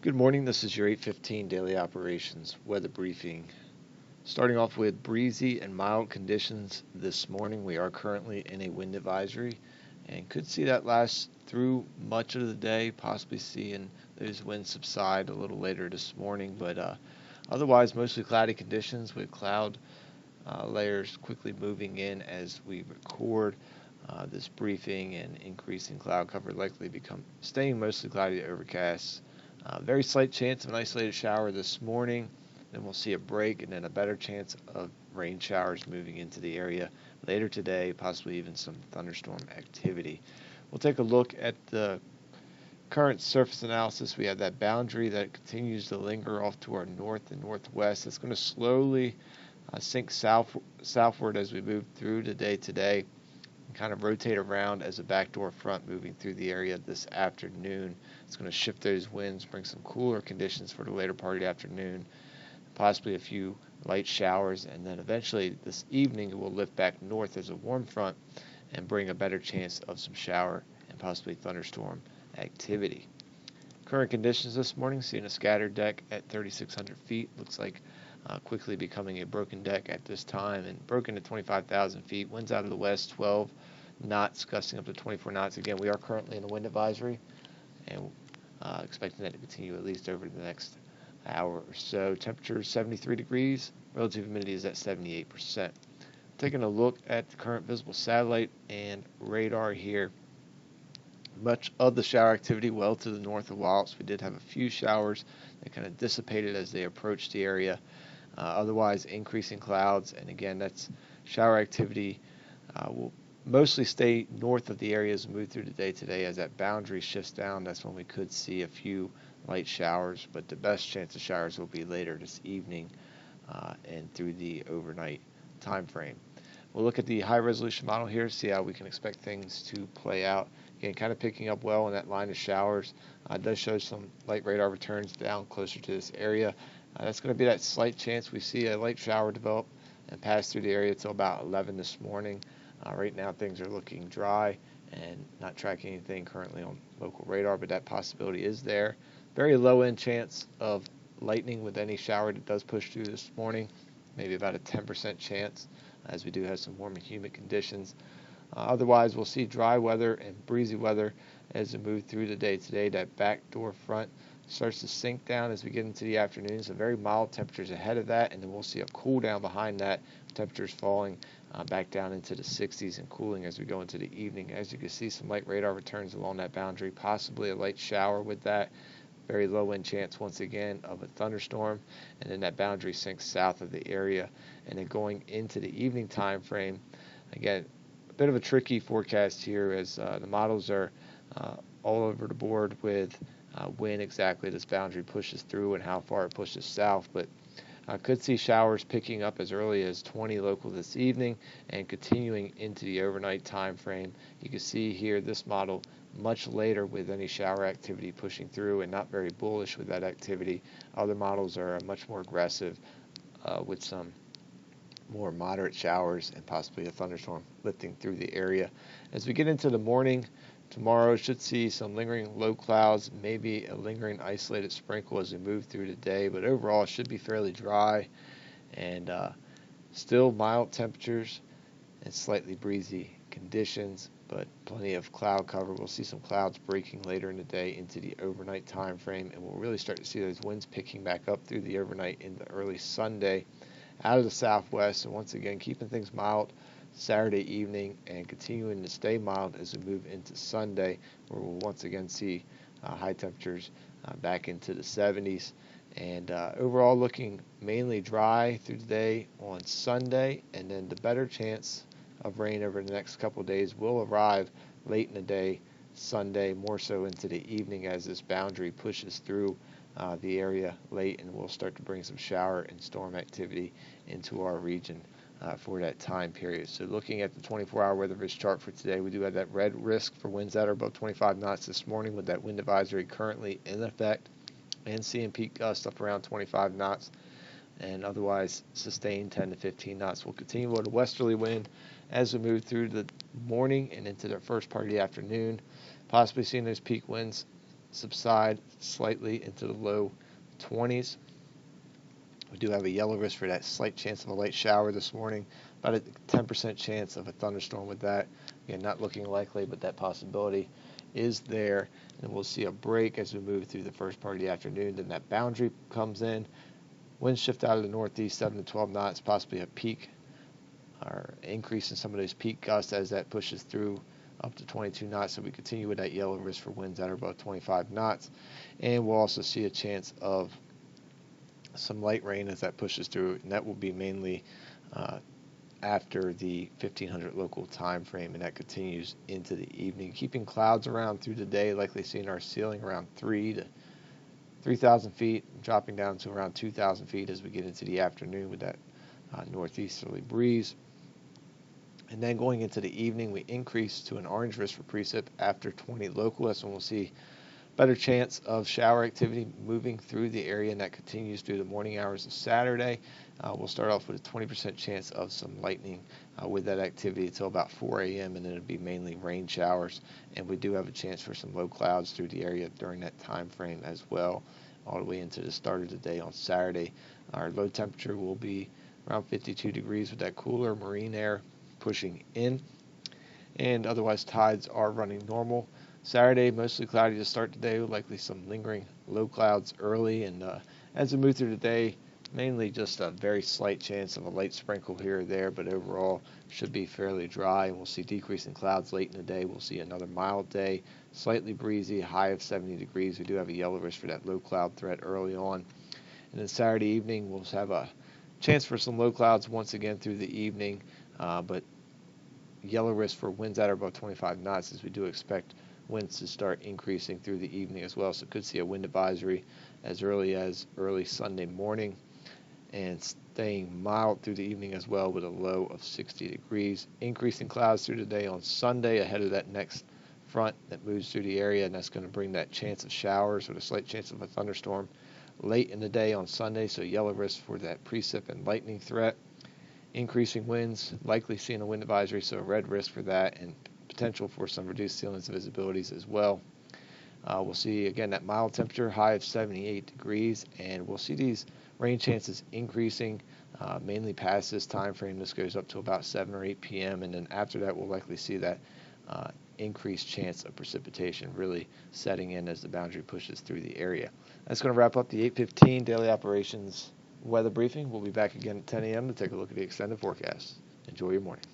Good morning. This is your 8:15 daily operations weather briefing. Starting off with breezy and mild conditions this morning. We are currently in a wind advisory and could see that last through much of the day, possibly seeing those winds subside a little later this morning. But otherwise, mostly cloudy conditions with cloud layers quickly moving in as we record this briefing, and increasing cloud cover likely become staying mostly cloudy to overcast. Very slight chance of an isolated shower this morning. Then we'll see a break and then a better chance of rain showers moving into the area later today, possibly even some thunderstorm activity. We'll take a look at the current surface analysis. We have that boundary that continues to linger off to our north and northwest. It's going to slowly sink southward as we move through the day today, and kind of rotate around as a backdoor front moving through the area this afternoon. It's going to shift those winds, bring some cooler conditions for the later part of the afternoon, possibly a few light showers, and then eventually this evening it will lift back north as a warm front and bring a better chance of some shower and possibly thunderstorm activity. Current conditions this morning, seeing a scattered deck at 3,600 feet. Looks like quickly becoming a broken deck at this time, and broken at 25,000 feet. Winds out of the west, 12 knots, gusting up to 24 knots. Again, we are currently in a wind advisory, and expecting that to continue at least over the next hour or so. Temperature is 73 degrees. Relative humidity is at 78%. Taking a look at the current visible satellite and radar here. Much of the shower activity well to the north of Wallops. We did have a few showers that kind of dissipated as they approached the area. Otherwise, increasing clouds, and again, that's shower activity will mostly stay north of the area as we move through the day today. As that boundary shifts down, that's when we could see a few light showers, but the best chance of showers will be later this evening and through the overnight time frame. We'll look at the high resolution model here, see how we can expect things to play out. Again, kind of picking up well in that line of showers. Does show some light radar returns down closer to this area. That's going to be that slight chance we see a light shower develop and pass through the area until about 11 this morning. Right now things are looking dry and not tracking anything currently on local radar, but that possibility is there. Very low end chance of lightning with any shower that does push through this morning. Maybe about a 10% chance, as we do have some warm and humid conditions. Otherwise, we'll see dry weather and breezy weather as we move through the day today. That backdoor front starts to sink down as we get into the afternoon. So very mild temperatures ahead of that, and then we'll see a cool down behind that. Temperatures falling back down into the 60s and cooling as we go into the evening. As you can see, some light radar returns along that boundary, possibly a light shower with that. Very low wind chance once again of a thunderstorm, and then that boundary sinks south of the area. And then going into the evening time frame, again, a bit of a tricky forecast here as the models are all over the board with when exactly this boundary pushes through and how far it pushes south. But could see showers picking up as early as 20 local this evening and continuing into the overnight time frame. You can see here this model much later with any shower activity pushing through, and not very bullish with that activity. Other models are much more aggressive with some more moderate showers and possibly a thunderstorm lifting through the area. As we get into the morning, tomorrow should see some lingering low clouds, maybe a lingering isolated sprinkle as we move through the day, but overall it should be fairly dry and still mild temperatures and slightly breezy conditions, but plenty of cloud cover. We'll see some clouds breaking later in the day into the overnight time frame, and we'll really start to see those winds picking back up through the overnight into early Sunday out of the southwest. And once again, keeping things mild Saturday evening and continuing to stay mild as we move into Sunday, where we'll once again see high temperatures back into the 70s. And overall looking mainly dry through the day on Sunday, and then the better chance of rain over the next couple of days will arrive late in the day Sunday, more so into the evening as this boundary pushes through the area late, and we'll start to bring some shower and storm activity into our region for that time period. So looking at the 24-hour weather risk chart for today, we do have that red risk for winds that are above 25 knots this morning, with that wind advisory currently in effect, and seeing peak gusts up around 25 knots, and otherwise sustained 10 to 15 knots. We'll continue with a westerly wind as we move through the morning and into the first part of the afternoon, possibly seeing those peak winds subside slightly into the low 20s. We do have a yellow risk for that slight chance of a light shower this morning, about a 10% chance of a thunderstorm with that. Again, not looking likely, but that possibility is there. And we'll see a break as we move through the first part of the afternoon. Then that boundary comes in. Winds shift out of the northeast, 7 to 12 knots, possibly a peak or increase in some of those peak gusts as that pushes through up to 22 knots. So we continue with that yellow risk for winds that are above 25 knots. And we'll also see a chance of some light rain as that pushes through, and that will be mainly after the 1500 local time frame, and that continues into the evening, keeping clouds around through the day, likely seeing our ceiling around 3,000 feet, dropping down to around 2,000 feet as we get into the afternoon with that northeasterly breeze. And then going into the evening, we increase to an orange risk for precip after 20 local. That's when we'll see better chance of shower activity moving through the area, and that continues through the morning hours of Saturday. We'll start off with a 20% chance of some lightning with that activity until about 4 a.m., and then it'll be mainly rain showers. And we do have a chance for some low clouds through the area during that time frame as well, all the way into the start of the day on Saturday. Our low temperature will be around 52 degrees with that cooler marine air pushing in, and otherwise tides are running normal. Saturday, mostly cloudy to start the day, with likely some lingering low clouds early, and as we move through the day, mainly just a very slight chance of a light sprinkle here or there, but overall should be fairly dry. And we'll see decreasing clouds late in the day. We'll see another mild day, slightly breezy, high of 70 degrees. We do have a yellow risk for that low cloud threat early on. And then Saturday evening, we'll have a chance for some low clouds once again through the evening, but yellow risk for winds that are above 25 knots, as we do expect winds to start increasing through the evening as well. So could see a wind advisory as early Sunday morning, and staying mild through the evening as well with a low of 60 degrees. Increasing clouds through the day on Sunday ahead of that next front that moves through the area, and that's going to bring that chance of showers or a slight chance of a thunderstorm late in the day on Sunday. So yellow risk for that precip and lightning threat. Increasing winds, likely seeing a wind advisory, so a red risk for that, and potential for some reduced ceilings and visibilities as well. We'll see, again, that mild temperature, high of 78 degrees, and we'll see these rain chances increasing mainly past this time frame. This goes up to about 7 or 8 p.m., and then after that, we'll likely see that increased chance of precipitation really setting in as the boundary pushes through the area. That's going to wrap up the 8:15 daily operations weather briefing. We'll be back again at 10 a.m. to take a look at the extended forecast. Enjoy your morning.